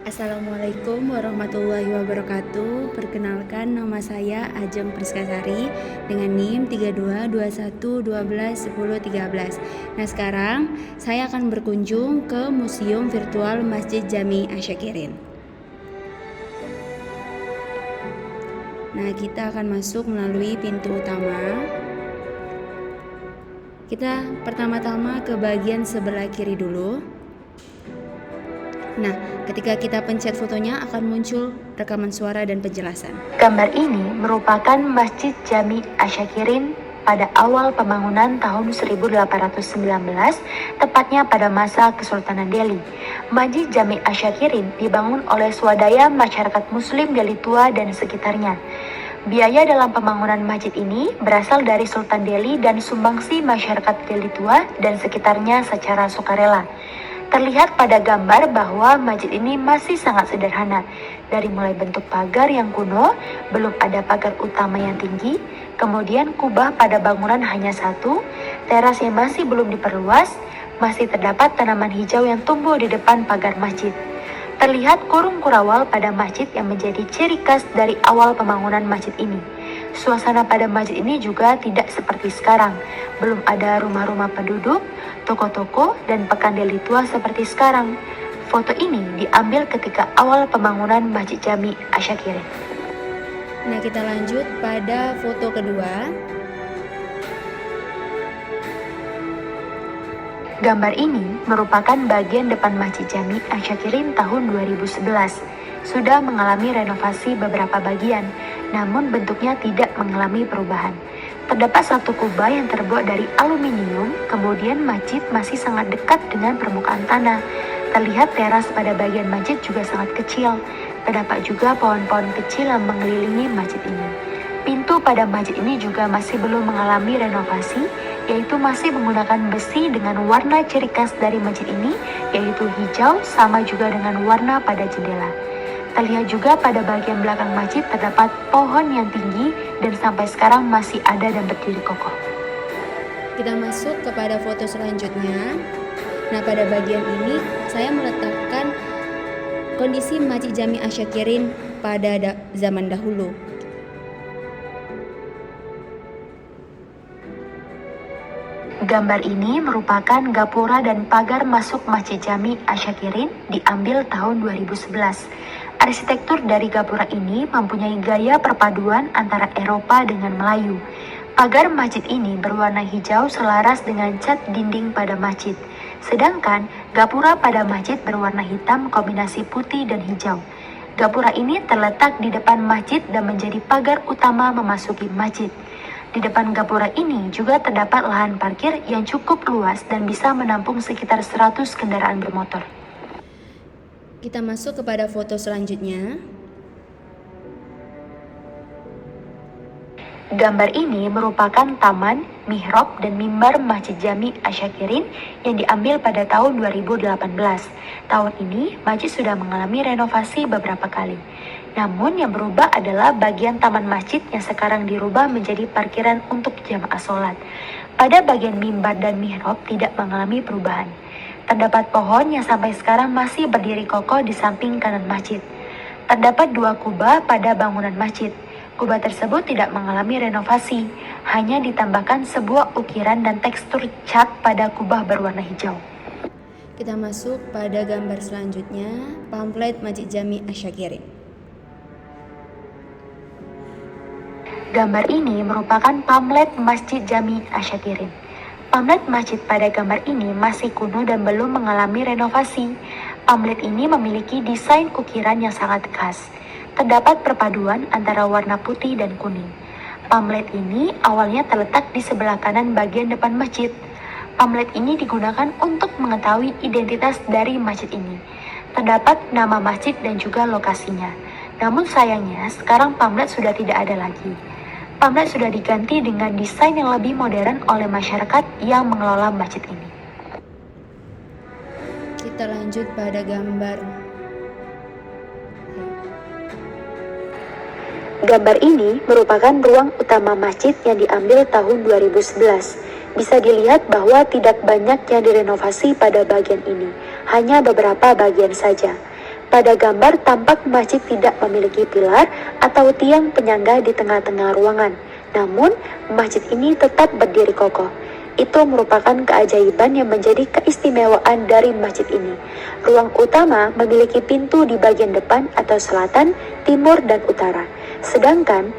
Assalamualaikum warahmatullahi wabarakatuh. Perkenalkan, nama saya Ajeng Priskasari dengan NIM 3221121013. Nah, sekarang saya akan berkunjung ke Museum Virtual Masjid Jami Asyakirin. Nah, kita akan masuk melalui pintu utama. Kita pertama-tama ke bagian sebelah kiri dulu. Nah, ketika kita pencet fotonya akan muncul rekaman suara dan penjelasan. Gambar ini merupakan Masjid Jami Asyakirin pada awal pembangunan tahun 1819, tepatnya pada masa Kesultanan Delhi. Masjid Jami Asyakirin dibangun oleh swadaya masyarakat Muslim Delhi Tua dan sekitarnya. Biaya dalam pembangunan masjid ini berasal dari Sultan Delhi dan sumbangsi masyarakat Delhi Tua dan sekitarnya secara sukarela. Terlihat pada gambar bahwa masjid ini masih sangat sederhana, dari mulai bentuk pagar yang kuno, belum ada pagar utama yang tinggi, kemudian kubah pada bangunan hanya satu, teras yang masih belum diperluas, masih terdapat tanaman hijau yang tumbuh di depan pagar masjid. Terlihat kurung kurawal pada masjid yang menjadi ciri khas dari awal pembangunan masjid ini. Suasana pada masjid ini juga tidak seperti sekarang. Belum ada rumah-rumah penduduk, toko-toko, dan pekan Delhi tua seperti sekarang. Foto ini diambil ketika awal pembangunan Masjid Jami Asyakirin. Nah, kita lanjut pada foto kedua. Gambar ini merupakan bagian depan Masjid Jami Asyakirin tahun 2011. Sudah mengalami renovasi beberapa bagian, namun bentuknya tidak mengalami perubahan. Terdapat satu kubah yang terbuat dari aluminium, kemudian masjid masih sangat dekat dengan permukaan tanah. Terlihat teras pada bagian masjid juga sangat kecil. Terdapat juga pohon-pohon kecil yang mengelilingi masjid ini. Pintu pada masjid ini juga masih belum mengalami renovasi, yaitu masih menggunakan besi dengan warna ciri khas dari masjid ini, yaitu hijau, sama juga dengan warna pada jendela. Terlihat juga pada bagian belakang masjid terdapat pohon yang tinggi dan sampai sekarang masih ada dan berdiri kokoh. Kita masuk kepada foto selanjutnya. Nah, pada bagian ini saya meletakkan kondisi Masjid Jami Asyakirin pada zaman dahulu. Gambar ini merupakan gapura dan pagar masuk Masjid Jami Asyakirin diambil tahun 2011. Arsitektur dari gapura ini mempunyai gaya perpaduan antara Eropa dengan Melayu. Pagar masjid ini berwarna hijau selaras dengan cat dinding pada masjid. Sedangkan gapura pada masjid berwarna hitam kombinasi putih dan hijau. Gapura ini terletak di depan masjid dan menjadi pagar utama memasuki masjid. Di depan gapura ini juga terdapat lahan parkir yang cukup luas dan bisa menampung sekitar 100 kendaraan bermotor. Kita masuk kepada foto selanjutnya. Gambar ini merupakan taman, mihrab, dan mimbar Masjid Jami Asyakirin yang diambil pada tahun 2018. Tahun ini, masjid sudah mengalami renovasi beberapa kali. Namun yang berubah adalah bagian taman masjid yang sekarang dirubah menjadi parkiran untuk jamaah sholat. Pada bagian mimbar dan mihrab tidak mengalami perubahan. Terdapat pohon yang sampai sekarang masih berdiri kokoh di samping kanan masjid. Terdapat dua kubah pada bangunan masjid. Kubah tersebut tidak mengalami renovasi, hanya ditambahkan sebuah ukiran dan tekstur cat pada kubah berwarna hijau. Kita masuk pada gambar selanjutnya, pamflet Masjid Jami Asyakirin. Gambar ini merupakan pamflet Masjid Jami Asyakirin. Pamflet masjid pada gambar ini masih kuno dan belum mengalami renovasi. Pamflet ini memiliki desain ukiran yang sangat khas. Terdapat perpaduan antara warna putih dan kuning. Pamflet ini awalnya terletak di sebelah kanan bagian depan masjid. Pamflet ini digunakan untuk mengetahui identitas dari masjid ini. Terdapat nama masjid dan juga lokasinya. Namun sayangnya sekarang pamflet sudah tidak ada lagi. Pamflet sudah diganti dengan desain yang lebih modern oleh masyarakat yang mengelola masjid ini. Kita lanjut pada gambar. Gambar ini merupakan ruang utama masjid yang diambil tahun 2011. Bisa dilihat bahwa tidak banyak yang direnovasi pada bagian ini, hanya beberapa bagian saja. Pada gambar tampak masjid tidak memiliki pilar atau tiang penyangga di tengah-tengah ruangan. Namun, masjid ini tetap berdiri kokoh. Itu merupakan keajaiban yang menjadi keistimewaan dari masjid ini. Ruang utama memiliki pintu di bagian depan atau selatan, timur, dan utara. Sedangkan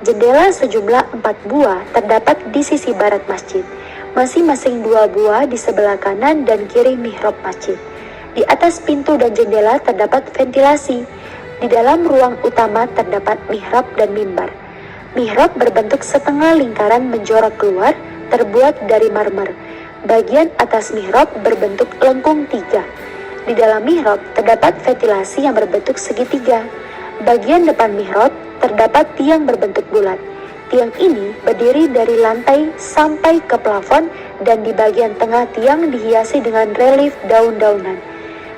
jendela sejumlah 4 buah terdapat di sisi barat masjid. Masing-masing 2 buah di sebelah kanan dan kiri mihrab masjid. Di atas pintu dan jendela terdapat ventilasi. Di dalam ruang utama terdapat mihrab dan mimbar. Mihrab berbentuk setengah lingkaran menjorok keluar, terbuat dari marmer. Bagian atas mihrab berbentuk lengkung 3. Di dalam mihrab terdapat ventilasi yang berbentuk segitiga. Bagian depan mihrab terdapat tiang berbentuk bulat. Tiang ini berdiri dari lantai sampai ke plafon dan di bagian tengah tiang dihiasi dengan relief daun-daunan.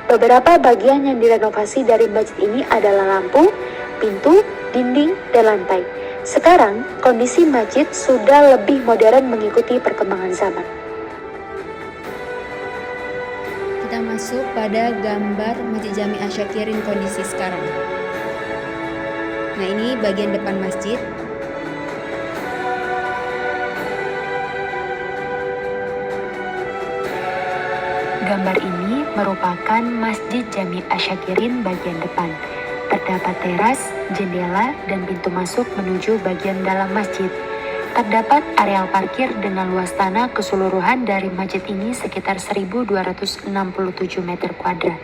Beberapa bagian yang direnovasi dari masjid ini adalah lampu, pintu, dinding, dan lantai. Sekarang, kondisi masjid sudah lebih modern mengikuti perkembangan zaman. Kita masuk pada gambar Masjid Jami Asyakirin kondisi sekarang. Nah, ini bagian depan masjid. Gambar ini merupakan Masjid Jami Asyakirin bagian depan. Terdapat teras, jendela, dan pintu masuk menuju bagian dalam masjid. Terdapat areal parkir dengan luas tanah keseluruhan dari masjid ini sekitar 1.267 meter kuadrat.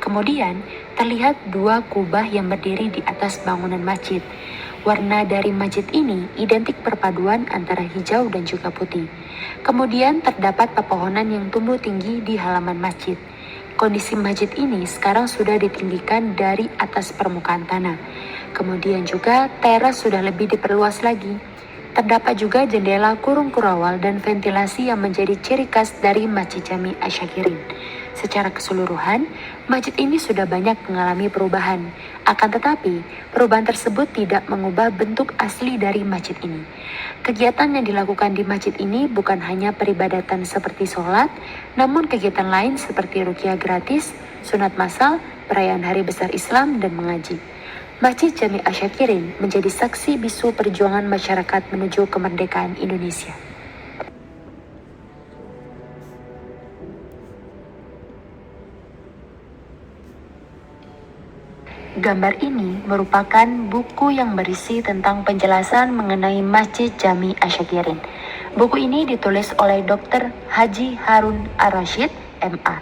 Kemudian, terlihat 2 kubah yang berdiri di atas bangunan masjid. Warna dari masjid ini identik perpaduan antara hijau dan juga putih. Kemudian terdapat pepohonan yang tumbuh tinggi di halaman masjid. Kondisi masjid ini sekarang sudah ditinggikan dari atas permukaan tanah. Kemudian juga teras sudah lebih diperluas lagi. Terdapat juga jendela kurung kurawal dan ventilasi yang menjadi ciri khas dari Masjid Jami Asyakirin. Secara keseluruhan, masjid ini sudah banyak mengalami perubahan. Akan tetapi, perubahan tersebut tidak mengubah bentuk asli dari masjid ini. Kegiatan yang dilakukan di masjid ini bukan hanya peribadatan seperti sholat, namun kegiatan lain seperti ruqyah gratis, sunat massal, perayaan hari besar Islam, dan mengaji. Masjid Jami Asyakirin menjadi saksi bisu perjuangan masyarakat menuju kemerdekaan Indonesia. Gambar ini merupakan buku yang berisi tentang penjelasan mengenai Masjid Jami Asyakirin. Buku ini ditulis oleh Dr. Haji Harun Ar-Rasyid, MA,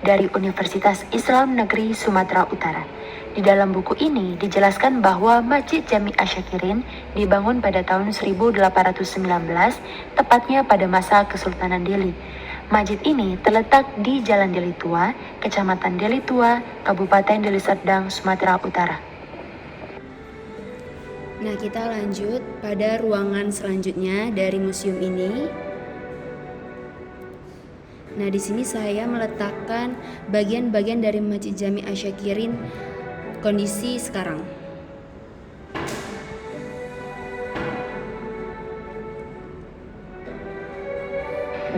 dari Universitas Islam Negeri Sumatera Utara. Di dalam buku ini dijelaskan bahwa Masjid Jami Asyakirin dibangun pada tahun 1819, tepatnya pada masa Kesultanan Delhi. Masjid ini terletak di Jalan Deli Tua, Kecamatan Deli Tua, Kabupaten Deli Serdang, Sumatera Utara. Nah, kita lanjut pada ruangan selanjutnya dari museum ini. Nah, di sini saya meletakkan bagian-bagian dari Masjid Jami Asyakirin kondisi sekarang.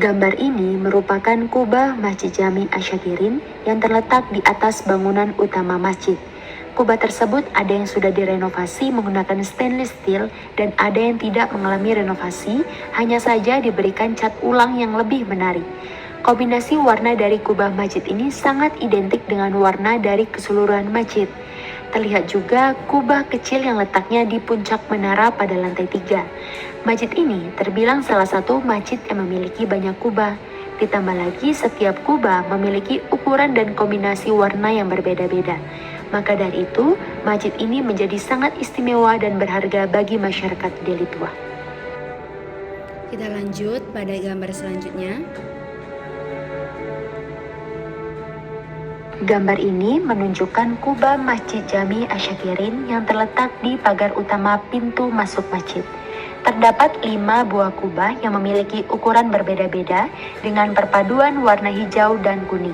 Gambar ini merupakan kubah Masjid Jami Asyakirin yang terletak di atas bangunan utama masjid. Kubah tersebut ada yang sudah direnovasi menggunakan stainless steel dan ada yang tidak mengalami renovasi, hanya saja diberikan cat ulang yang lebih menarik. Kombinasi warna dari kubah masjid ini sangat identik dengan warna dari keseluruhan masjid. Terlihat juga kubah kecil yang letaknya di puncak menara pada lantai 3. Masjid ini terbilang salah satu masjid yang memiliki banyak kubah. Ditambah lagi setiap kubah memiliki ukuran dan kombinasi warna yang berbeda-beda. Maka dari itu, masjid ini menjadi sangat istimewa dan berharga bagi masyarakat Deli Tua. Kita lanjut pada gambar selanjutnya. Gambar ini menunjukkan kubah Masjid Jami Asyakirin yang terletak di pagar utama pintu masuk masjid. Terdapat 5 buah kubah yang memiliki ukuran berbeda-beda dengan perpaduan warna hijau dan kuning.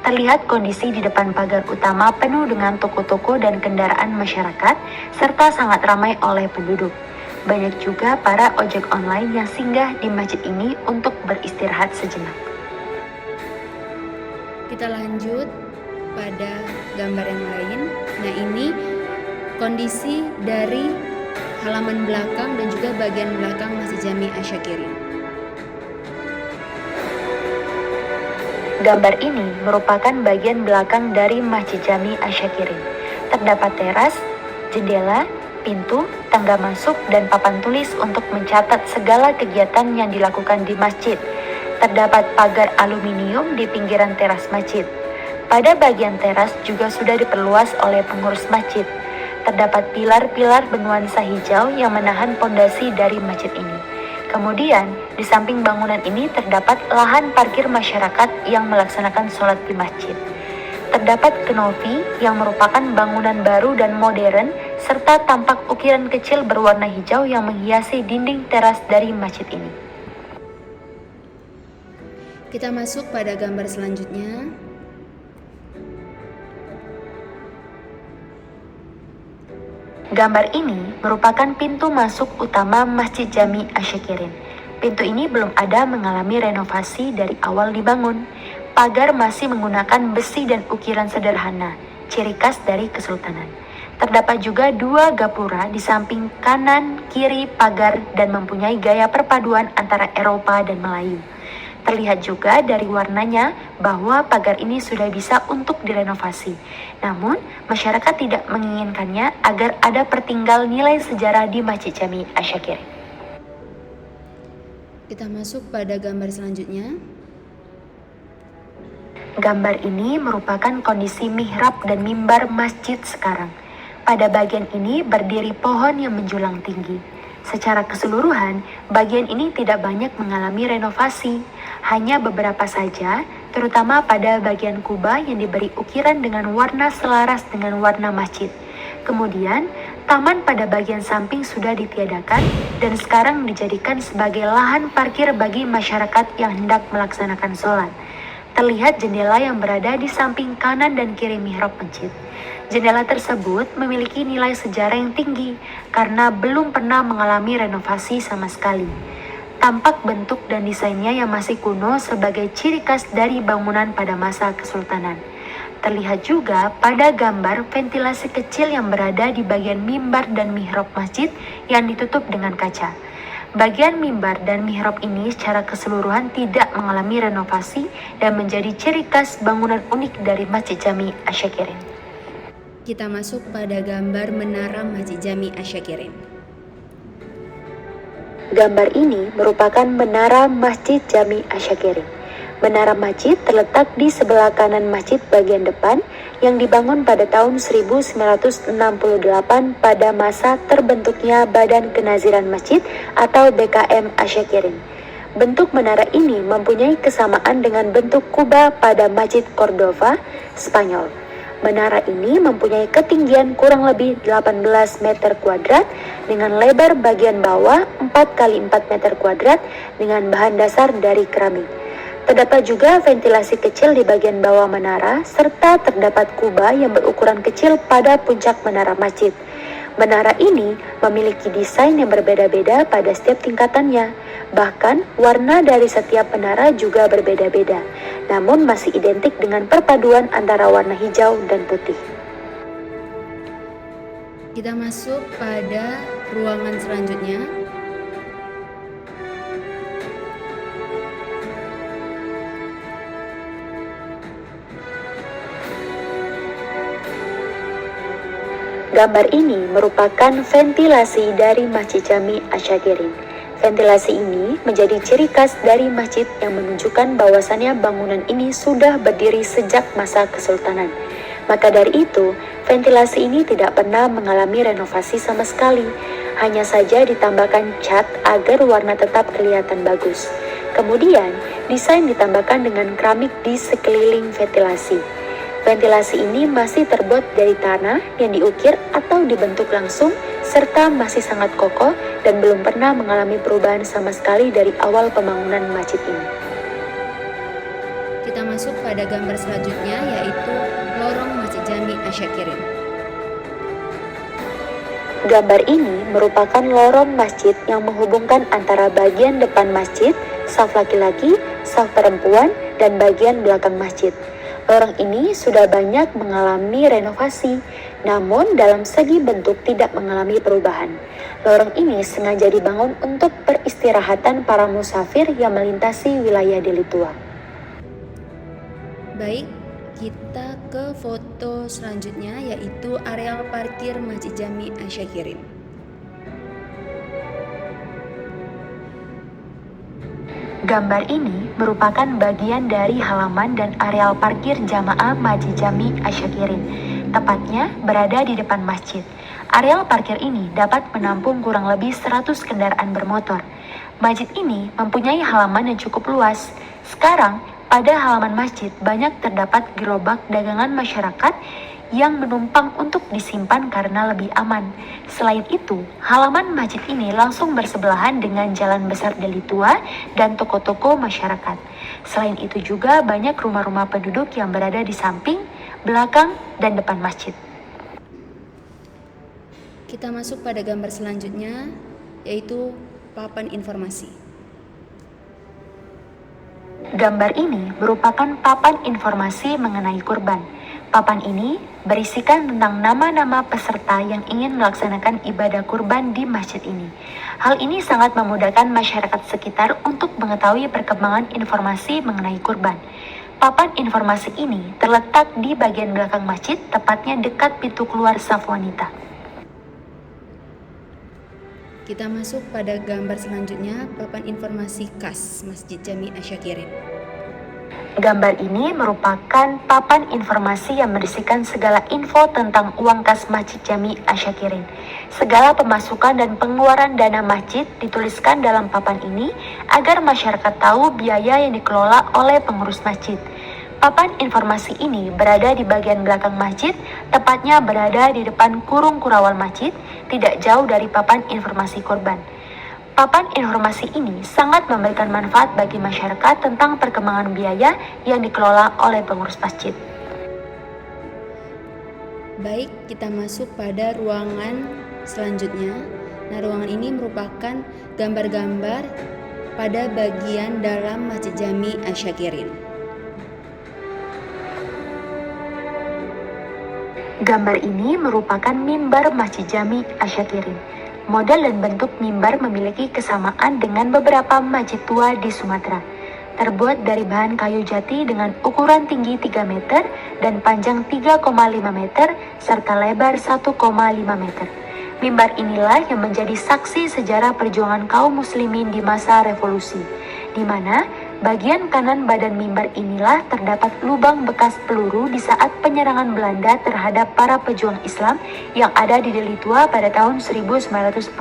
Terlihat kondisi di depan pagar utama penuh dengan toko-toko dan kendaraan masyarakat, serta sangat ramai oleh penduduk. Banyak juga para ojek online yang singgah di masjid ini untuk beristirahat sejenak. Kita lanjut pada gambar yang lain. Nah, ini kondisi dari halaman belakang dan juga bagian belakang Masjid Jami Asyakirin. Gambar ini merupakan bagian belakang dari Masjid Jami Asyakirin. Terdapat teras, jendela, pintu, tangga masuk, dan papan tulis untuk mencatat segala kegiatan yang dilakukan di masjid. Terdapat pagar aluminium di pinggiran teras masjid. Pada bagian teras juga sudah diperluas oleh pengurus masjid. Terdapat pilar-pilar bernuansa hijau yang menahan pondasi dari masjid ini. Kemudian, di samping bangunan ini terdapat lahan parkir masyarakat yang melaksanakan sholat di masjid. Terdapat kenopi yang merupakan bangunan baru dan modern, serta tampak ukiran kecil berwarna hijau yang menghiasi dinding teras dari masjid ini. Kita masuk pada gambar selanjutnya. Gambar ini merupakan pintu masuk utama Masjid Jami Asyakirin. Pintu ini belum ada mengalami renovasi dari awal dibangun. Pagar masih menggunakan besi dan ukiran sederhana, ciri khas dari Kesultanan. Terdapat juga 2 gapura di samping kanan kiri pagar dan mempunyai gaya perpaduan antara Eropa dan Melayu. Terlihat juga dari warnanya bahwa pagar ini sudah bisa untuk direnovasi. Namun, masyarakat tidak menginginkannya agar ada pertinggal nilai sejarah di Masjid Jami Asyakirin. Kita masuk pada gambar selanjutnya. Gambar ini merupakan kondisi mihrab dan mimbar masjid sekarang. Pada bagian ini berdiri pohon yang menjulang tinggi. Secara keseluruhan, bagian ini tidak banyak mengalami renovasi. Hanya beberapa saja, terutama pada bagian kubah yang diberi ukiran dengan warna selaras dengan warna masjid. Kemudian, taman pada bagian samping sudah ditiadakan dan sekarang dijadikan sebagai lahan parkir bagi masyarakat yang hendak melaksanakan sholat. Terlihat jendela yang berada di samping kanan dan kiri mihrab masjid. Jendela tersebut memiliki nilai sejarah yang tinggi karena belum pernah mengalami renovasi sama sekali. Tampak bentuk dan desainnya yang masih kuno sebagai ciri khas dari bangunan pada masa Kesultanan. Terlihat juga pada gambar ventilasi kecil yang berada di bagian mimbar dan mihrab masjid yang ditutup dengan kaca. Bagian mimbar dan mihrab ini secara keseluruhan tidak mengalami renovasi dan menjadi ciri khas bangunan unik dari Masjid Jami Asyakirin. Kita masuk pada gambar menara Masjid Jami Asyakirin. Gambar ini merupakan menara Masjid Jami Asyakirin. Menara masjid terletak di sebelah kanan masjid bagian depan yang dibangun pada tahun 1968 pada masa terbentuknya Badan Kenaziran Masjid atau BKM Asyakirin. Bentuk menara ini mempunyai kesamaan dengan bentuk kubah pada Masjid Cordova, Spanyol. Menara ini mempunyai ketinggian kurang lebih 18 meter kuadrat dengan lebar bagian bawah 4 kali 4 meter kuadrat dengan bahan dasar dari keramik. Terdapat juga ventilasi kecil di bagian bawah menara serta terdapat kubah yang berukuran kecil pada puncak menara masjid. Menara ini memiliki desain yang berbeda-beda pada setiap tingkatannya. Bahkan warna dari setiap menara juga berbeda-beda, namun masih identik dengan perpaduan antara warna hijau dan putih. Kita masuk pada ruangan selanjutnya. Gambar ini merupakan ventilasi dari Masjid Jami Asyakirin. Ventilasi ini menjadi ciri khas dari masjid yang menunjukkan bahwasannya bangunan ini sudah berdiri sejak masa Kesultanan. Maka dari itu, ventilasi ini tidak pernah mengalami renovasi sama sekali. Hanya saja ditambahkan cat agar warna tetap kelihatan bagus. Kemudian, desain ditambahkan dengan keramik di sekeliling ventilasi. Ventilasi ini masih terbuat dari tanah yang diukir atau dibentuk langsung, serta masih sangat kokoh dan belum pernah mengalami perubahan sama sekali dari awal pembangunan masjid ini. Kita masuk pada gambar selanjutnya, yaitu lorong Masjid Jami Asyakirin. Gambar ini merupakan lorong masjid yang menghubungkan antara bagian depan masjid, saf laki-laki, saf perempuan, dan bagian belakang masjid. Lorong ini sudah banyak mengalami renovasi, namun dalam segi bentuk tidak mengalami perubahan. Lorong ini sengaja dibangun untuk peristirahatan para musafir yang melintasi wilayah Deli Tua. Baik, kita ke foto selanjutnya yaitu areal parkir Masjid Jami Asyakirin. Gambar ini merupakan bagian dari halaman dan areal parkir jamaah Masjid Jami Asyakirin, tepatnya berada di depan masjid. Areal parkir ini dapat menampung kurang lebih 100 kendaraan bermotor. Masjid ini mempunyai halaman yang cukup luas. Sekarang, pada halaman masjid banyak terdapat gerobak dagangan masyarakat yang menumpang untuk disimpan karena lebih aman. Selain itu, halaman masjid ini langsung bersebelahan dengan Jalan Besar Deli Tua dan toko-toko masyarakat. Selain itu juga banyak rumah-rumah penduduk yang berada di samping, belakang, dan depan masjid. Kita masuk pada gambar selanjutnya yaitu papan informasi. Gambar ini merupakan papan informasi mengenai kurban. Papan ini berisikan tentang nama-nama peserta yang ingin melaksanakan ibadah kurban di masjid ini. Hal ini sangat memudahkan masyarakat sekitar untuk mengetahui perkembangan informasi mengenai kurban. Papan informasi ini terletak di bagian belakang masjid, tepatnya dekat pintu keluar saf wanita. Kita masuk pada gambar selanjutnya, papan informasi KAS Masjid Jami Asyakirin. Gambar ini merupakan papan informasi yang berisikan segala info tentang uang kas Masjid Jami Asyakirin. Segala pemasukan dan pengeluaran dana masjid dituliskan dalam papan ini agar masyarakat tahu biaya yang dikelola oleh pengurus masjid. Papan informasi ini berada di bagian belakang masjid, tepatnya berada di depan kurung kurawal masjid, tidak jauh dari papan informasi korban. Papan informasi ini sangat memberikan manfaat bagi masyarakat tentang perkembangan biaya yang dikelola oleh pengurus masjid. Baik, kita masuk pada ruangan selanjutnya. Nah, ruangan ini merupakan gambar-gambar pada bagian dalam Masjid Jami Asyakirin. Gambar ini merupakan mimbar Masjid Jami Asyakirin. Model dan bentuk mimbar memiliki kesamaan dengan beberapa masjid tua di Sumatera. Terbuat dari bahan kayu jati dengan ukuran tinggi 3 meter dan panjang 3,5 meter serta lebar 1,5 meter. Mimbar inilah yang menjadi saksi sejarah perjuangan kaum muslimin di masa revolusi, di mana bagian kanan badan mimbar inilah terdapat lubang bekas peluru di saat penyerangan Belanda terhadap para pejuang Islam yang ada di Deli Tua pada tahun 1947.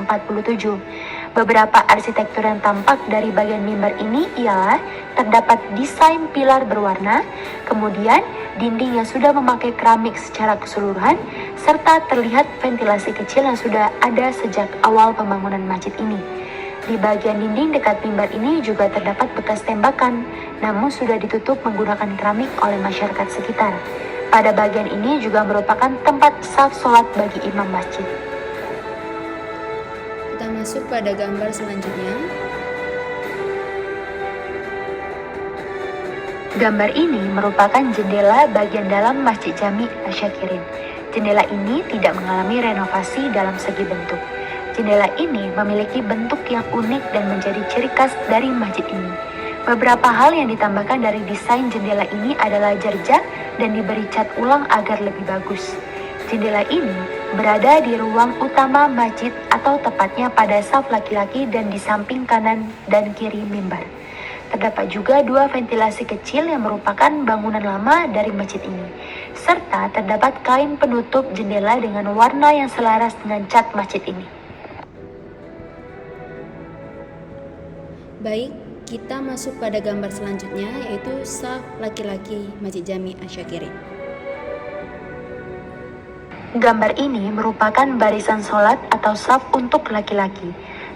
Beberapa arsitektur yang tampak dari bagian mimbar ini ialah terdapat desain pilar berwarna, kemudian dinding yang sudah memakai keramik secara keseluruhan, serta terlihat ventilasi kecil yang sudah ada sejak awal pembangunan masjid ini. Di bagian dinding dekat mimbar ini juga terdapat bekas tembakan, namun sudah ditutup menggunakan keramik oleh masyarakat sekitar. Pada bagian ini juga merupakan tempat saf sholat bagi imam masjid. Kita masuk pada gambar selanjutnya. Gambar ini merupakan jendela bagian dalam Masjid Jami Asyakirin. Jendela ini tidak mengalami renovasi dalam segi bentuk. Jendela ini memiliki bentuk yang unik dan menjadi ciri khas dari masjid ini. Beberapa hal yang ditambahkan dari desain jendela ini adalah jerjak dan diberi cat ulang agar lebih bagus. Jendela ini berada di ruang utama masjid atau tepatnya pada saf laki-laki dan di samping kanan dan kiri mimbar. Terdapat juga 2 ventilasi kecil yang merupakan bangunan lama dari masjid ini, serta terdapat kain penutup jendela dengan warna yang selaras dengan cat masjid ini. Baik, kita masuk pada gambar selanjutnya yaitu saf laki-laki Masjid Jami Asyakirin. Gambar ini merupakan barisan sholat atau saf untuk laki-laki.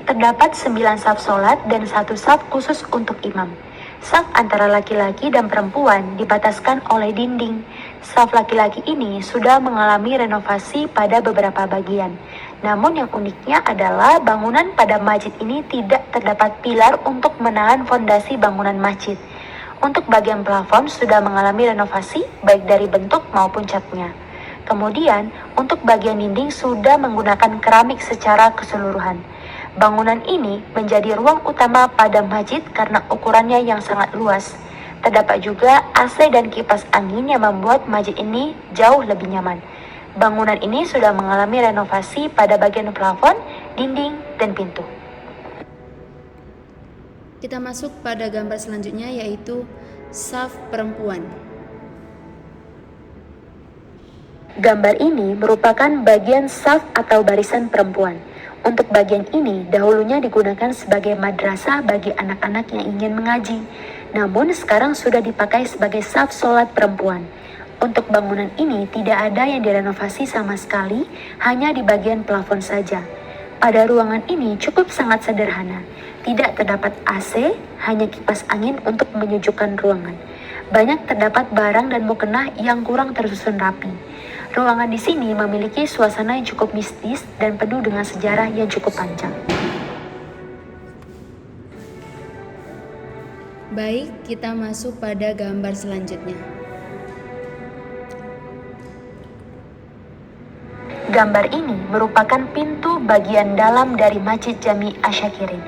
Terdapat 9 saf sholat dan 1 saf khusus untuk imam. Saf antara laki-laki dan perempuan dibataskan oleh dinding. Saf laki-laki ini sudah mengalami renovasi pada beberapa bagian. Namun yang uniknya adalah bangunan pada masjid ini tidak terdapat pilar untuk menahan fondasi bangunan masjid. Untuk bagian plafon sudah mengalami renovasi baik dari bentuk maupun catnya. Kemudian, untuk bagian dinding sudah menggunakan keramik secara keseluruhan. Bangunan ini menjadi ruang utama pada masjid karena ukurannya yang sangat luas. Terdapat juga AC dan kipas angin yang membuat masjid ini jauh lebih nyaman. Bangunan ini sudah mengalami renovasi pada bagian plafon, dinding, dan pintu. Kita masuk pada gambar selanjutnya yaitu saf perempuan. Gambar ini merupakan bagian saf atau barisan perempuan. Untuk bagian ini dahulunya digunakan sebagai madrasah bagi anak-anak yang ingin mengaji. Namun sekarang sudah dipakai sebagai saf sholat perempuan. Untuk bangunan ini tidak ada yang direnovasi sama sekali, hanya di bagian plafon saja. Pada ruangan ini cukup sangat sederhana. Tidak terdapat AC, hanya kipas angin untuk menyejukkan ruangan. Banyak terdapat barang dan mukena yang kurang tersusun rapi. Ruangan di sini memiliki suasana yang cukup mistis dan penuh dengan sejarah yang cukup panjang. Baik, kita masuk pada gambar selanjutnya. Gambar ini merupakan pintu bagian dalam dari Masjid Jami Asyakirin.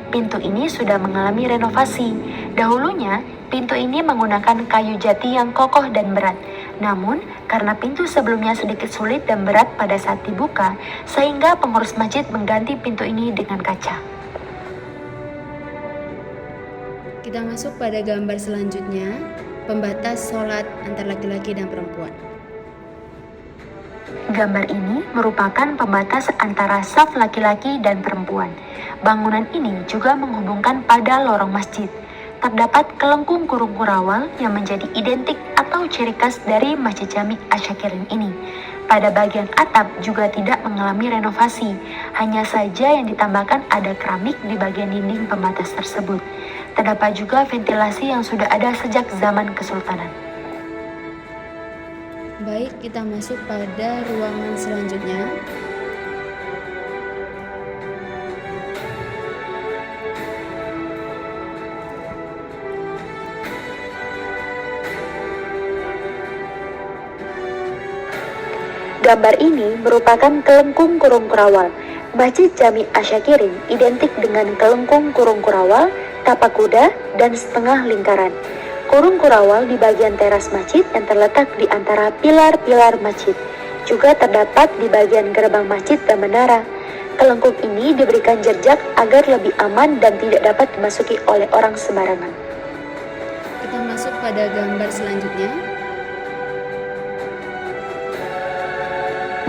Pintu ini sudah mengalami renovasi. Dahulunya, pintu ini menggunakan kayu jati yang kokoh dan berat. Namun, karena pintu sebelumnya sedikit sulit dan berat pada saat dibuka, sehingga pengurus masjid mengganti pintu ini dengan kaca. Kita masuk pada gambar selanjutnya, pembatas sholat antara laki-laki dan perempuan. Gambar ini merupakan pembatas antara saf laki-laki dan perempuan. Bangunan ini juga menghubungkan pada lorong masjid. Terdapat kelengkung kurung kurawal yang menjadi identik atau ciri khas dari Masjid Jami Asyakirin ini. Pada bagian atap juga tidak mengalami renovasi, hanya saja yang ditambahkan ada keramik di bagian dinding pembatas tersebut. Terdapat juga ventilasi yang sudah ada sejak zaman Kesultanan. Baik, kita masuk pada ruangan selanjutnya. Gambar ini merupakan kelengkung kurung kurawal. Masjid Jami Asyakirin identik dengan kelengkung kurung kurawal, tapak kuda, dan setengah lingkaran. Kurung kurawal di bagian teras masjid yang terletak di antara pilar-pilar masjid. Juga terdapat di bagian gerbang masjid dan menara. Kelengkung ini diberikan jejak agar lebih aman dan tidak dapat dimasuki oleh orang sembarangan. Kita masuk pada gambar selanjutnya.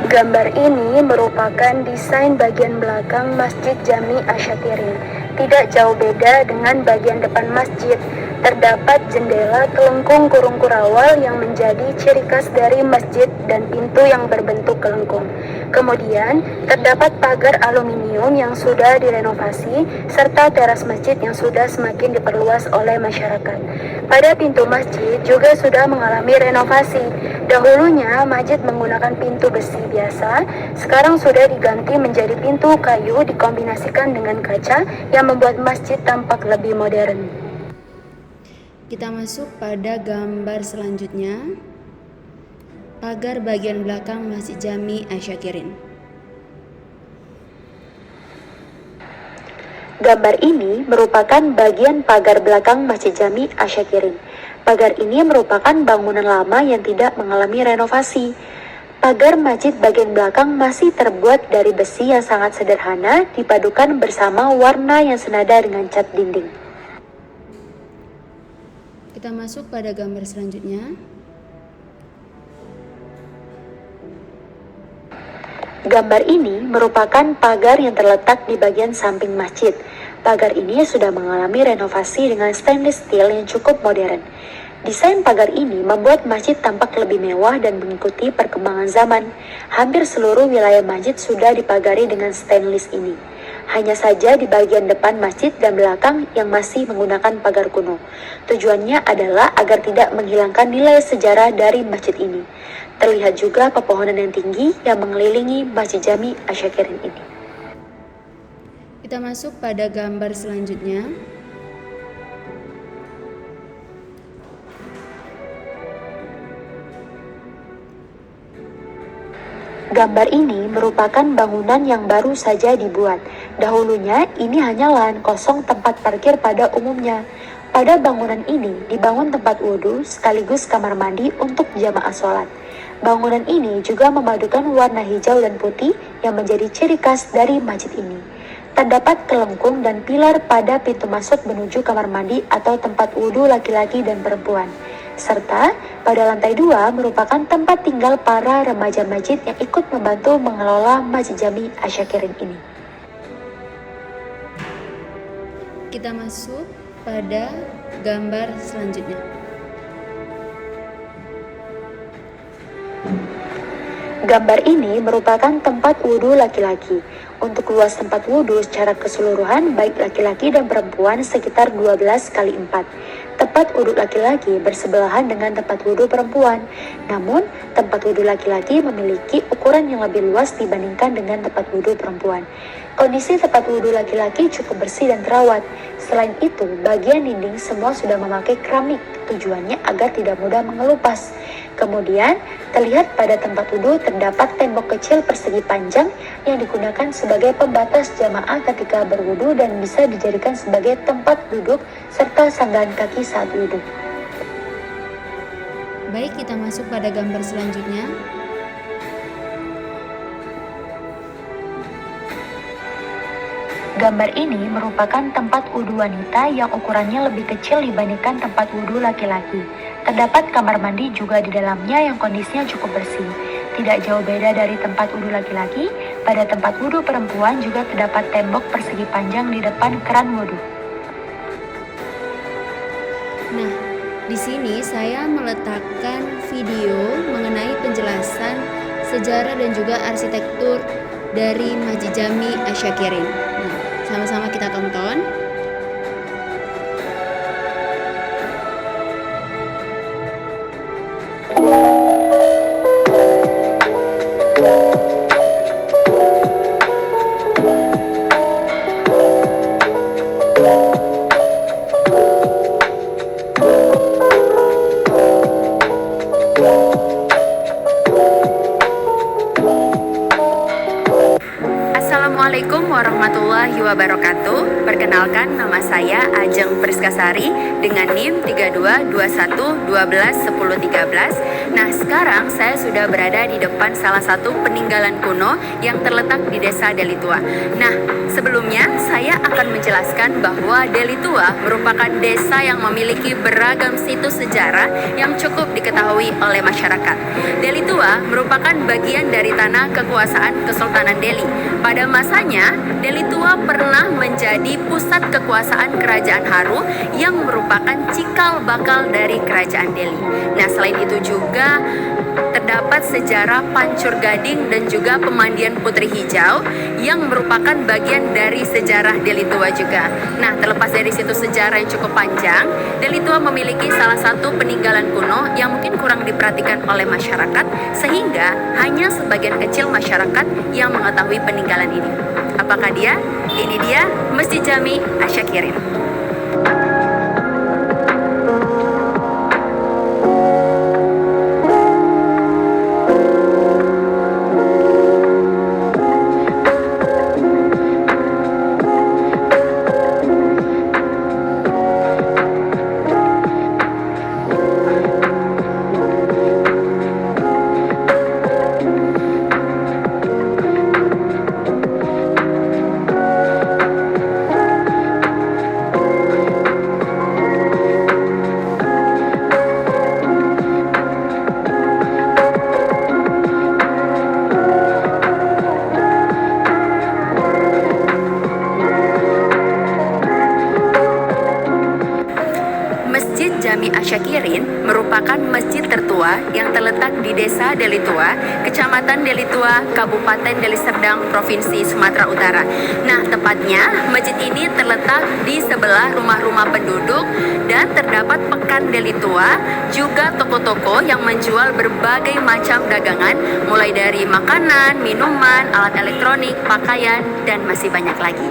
Gambar ini merupakan desain bagian belakang Masjid Jami Asyakirin. Tidak jauh beda dengan bagian depan masjid. Terdapat jendela kelengkung kurung kurawal yang menjadi ciri khas dari masjid dan pintu yang berbentuk kelengkung. Kemudian, terdapat pagar aluminium yang sudah direnovasi, serta teras masjid yang sudah semakin diperluas oleh masyarakat. Pada pintu masjid juga sudah mengalami renovasi. Dahulunya, masjid menggunakan pintu besi biasa, sekarang sudah diganti menjadi pintu kayu dikombinasikan dengan kaca yang membuat masjid tampak lebih modern. Kita masuk pada gambar selanjutnya, pagar bagian belakang Masjid Jami Asyakirin. Gambar ini merupakan bagian pagar belakang Masjid Jami Asyakirin. Pagar ini merupakan bangunan lama yang tidak mengalami renovasi. Pagar masjid bagian belakang masih terbuat dari besi yang sangat sederhana dipadukan bersama warna yang senada dengan cat dinding. Kita masuk pada gambar selanjutnya. Gambar ini merupakan pagar yang terletak di bagian samping masjid. Pagar ini sudah mengalami renovasi dengan stainless steel yang cukup modern. Desain pagar ini membuat masjid tampak lebih mewah dan mengikuti perkembangan zaman. Hampir seluruh wilayah masjid sudah dipagari dengan stainless ini. Hanya saja di bagian depan masjid dan belakang yang masih menggunakan pagar kuno. Tujuannya adalah agar tidak menghilangkan nilai sejarah dari masjid ini. Terlihat juga pepohonan yang tinggi yang mengelilingi Masjid Jami Asyakirin ini. Kita masuk pada gambar selanjutnya. Gambar ini merupakan bangunan yang baru saja dibuat. Dahulunya ini hanya lahan kosong tempat parkir pada umumnya. Pada bangunan ini dibangun tempat wudhu sekaligus kamar mandi untuk jamaah sholat. Bangunan ini juga memadukan warna hijau dan putih yang menjadi ciri khas dari masjid ini. Terdapat kelengkung dan pilar pada pintu masuk menuju kamar mandi atau tempat wudhu laki-laki dan perempuan. Serta pada lantai 2 merupakan tempat tinggal para remaja masjid yang ikut membantu mengelola Masjid Jami Asyakirin ini. Kita masuk pada gambar selanjutnya. Gambar ini merupakan tempat wudhu laki-laki. Untuk luas tempat wudhu secara keseluruhan baik laki-laki dan perempuan sekitar 12 kali 4. Tempat wudhu laki-laki bersebelahan dengan tempat wudhu perempuan. Namun, tempat wudhu laki-laki memiliki ukuran yang lebih luas dibandingkan dengan tempat wudhu perempuan. Kondisi tempat wudhu laki-laki cukup bersih dan terawat. Selain itu, bagian dinding semua sudah memakai keramik, tujuannya agar tidak mudah mengelupas. Kemudian, terlihat pada tempat wudhu terdapat tembok kecil persegi panjang yang digunakan sebagai pembatas jamaah ketika berwudhu dan bisa dijadikan sebagai tempat duduk serta sanggahan kaki saat wudhu. Baik, kita masuk pada gambar selanjutnya. Gambar ini merupakan tempat wudhu wanita yang ukurannya lebih kecil dibandingkan tempat wudhu laki-laki. Terdapat kamar mandi juga di dalamnya yang kondisinya cukup bersih. Tidak jauh beda dari tempat wudhu laki-laki, pada tempat wudhu perempuan juga terdapat tembok persegi panjang di depan keran wudhu. Nah, di sini saya meletakkan video mengenai penjelasan sejarah dan juga arsitektur dari Masjid Jami Asyakirin. Nah, sama-sama kita tonton. Assalamualaikum warahmatullahi wabarakatuh. Perkenalkan, nama saya Ajeng Priskasari dengan NIM 3221121013. Nah, sekarang saya sudah berada di depan salah satu peninggalan kuno yang terletak di Desa Delitua. Nah, sebelumnya saya akan menjelaskan bahwa Delitua merupakan desa yang memiliki beragam situs sejarah yang cukup diketahui oleh masyarakat. Delitua merupakan bagian dari tanah kekuasaan Kesultanan Delhi. Pada masanya, Delitua pernah menjadi pusat kekuasaan Kerajaan Haru yang merupakan cikal bakal dari Kerajaan Delhi. Nah, selain itu juga terdapat sejarah Pancur Gading dan juga pemandian Putri Hijau yang merupakan bagian dari sejarah Delitua juga. Nah, terlepas dari situs sejarah yang cukup panjang, Delitua memiliki salah satu peninggalan kuno yang mungkin kurang diperhatikan oleh masyarakat, sehingga hanya sebagian kecil masyarakat yang mengetahui peninggalan ini. Apakah dia? Ini dia Masjid Jami Asyakirin. Masjid Jami Asyakirin merupakan masjid tertua yang terletak di Desa Delitua, Kecamatan Delitua, Kabupaten Deli Serdang, Provinsi Sumatera Utara. Nah, tepatnya masjid ini terletak di sebelah rumah-rumah penduduk dan terdapat pekan Delitua, juga toko-toko yang menjual berbagai macam dagangan, mulai dari makanan, minuman, alat elektronik, pakaian, dan masih banyak lagi.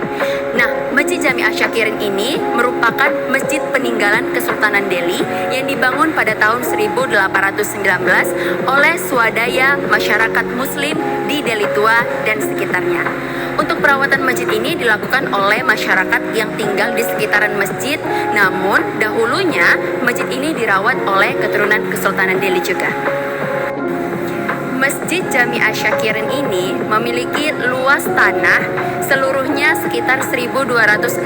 Nah, Masjid Jami Asyakirin ini merupakan masjid peninggalan Kesultanan Delhi yang dibangun pada tahun 1819 oleh swadaya masyarakat Muslim di Delhi Tua dan sekitarnya. Untuk perawatan masjid ini dilakukan oleh masyarakat yang tinggal di sekitaran masjid, namun dahulunya masjid ini dirawat oleh keturunan Kesultanan Delhi juga. Masjid Jami Asyakirin ini memiliki luas tanah seluruhnya sekitar 1.267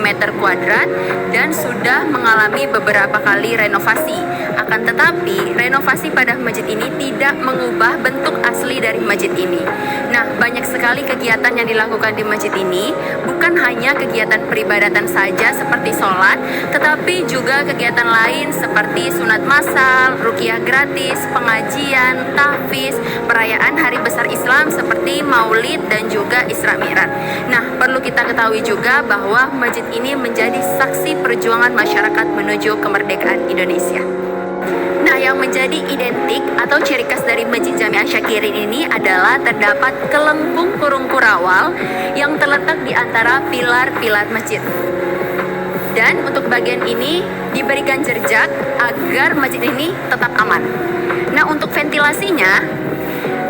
meter kuadrat dan sudah mengalami beberapa kali renovasi. Akan tetapi, renovasi pada masjid ini tidak mengubah bentuk asli dari masjid ini. Nah, banyak sekali kegiatan yang dilakukan di masjid ini, bukan hanya kegiatan peribadatan saja seperti sholat, tetapi juga kegiatan lain seperti sunat massal, ruqyah gratis, pengajian, tahfiz, perayaan hari besar Islam seperti Maulid dan juga Isra Mi'raj. Nah, perlu kita ketahui juga bahwa masjid ini menjadi saksi perjuangan masyarakat menuju kemerdekaan Indonesia. Nah, yang menjadi identik atau ciri khas dari Masjid Jami Asyakirin ini adalah terdapat kelengkung kurung kurawal yang terletak di antara pilar-pilar masjid. Dan untuk bagian ini diberikan jerjak agar masjid ini tetap aman. Nah, untuk ventilasinya,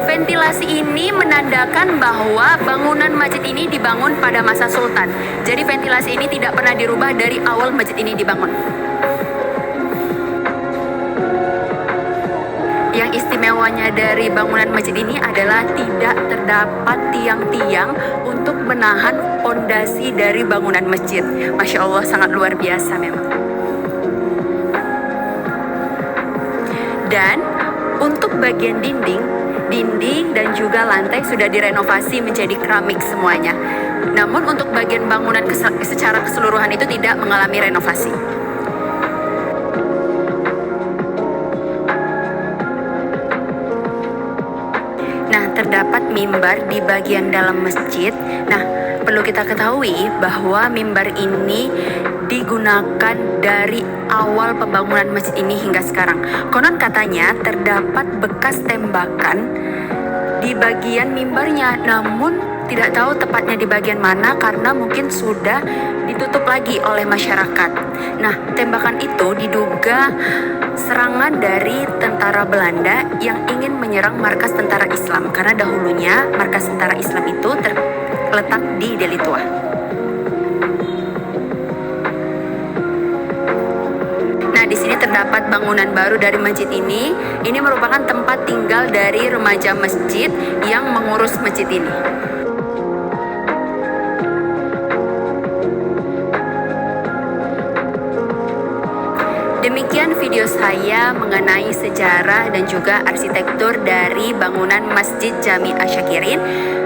ventilasi ini menandakan bahwa bangunan masjid ini dibangun pada masa Sultan. Jadi ventilasi ini tidak pernah dirubah dari awal masjid ini dibangun. Yang istimewanya dari bangunan masjid ini adalah tidak terdapat tiang-tiang untuk menahan fondasi dari bangunan masjid. Masya Allah, sangat luar biasa memang. Dan untuk bagian dinding dan juga lantai sudah direnovasi menjadi keramik semuanya. Namun untuk bagian bangunan secara keseluruhan itu tidak mengalami renovasi. Nah, terdapat mimbar di bagian dalam masjid. Nah, perlu kita ketahui bahwa mimbar ini digunakan dari awal pembangunan masjid ini hingga sekarang. Konon katanya terdapat bekas tembakan di bagian mimbarnya, namun tidak tahu tepatnya di bagian mana karena mungkin sudah ditutup lagi oleh masyarakat. Nah, tembakan itu diduga serangan dari tentara Belanda yang ingin menyerang markas tentara Islam karena dahulunya markas tentara Islam itu terletak di Delhi Tua. Nah, di sini terdapat bangunan baru dari masjid ini. Ini merupakan tempat tinggal dari remaja masjid yang mengurus masjid ini. Demikian video saya mengenai sejarah dan juga arsitektur dari bangunan Masjid Jami Asyakirin.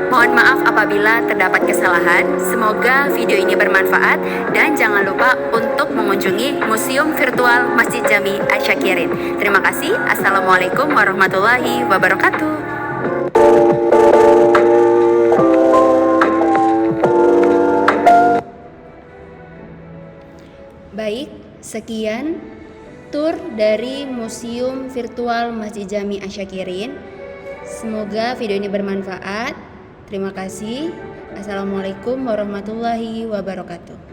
Mohon maaf apabila terdapat kesalahan. Semoga video ini bermanfaat dan jangan lupa untuk mengunjungi Museum Virtual Masjid Jami Asyakirin. Terima kasih. Assalamualaikum warahmatullahi wabarakatuh. Baik, sekian tur dari Museum Virtual Masjid Jami Asyakirin. Semoga video ini bermanfaat. Terima kasih. Assalamualaikum warahmatullahi wabarakatuh.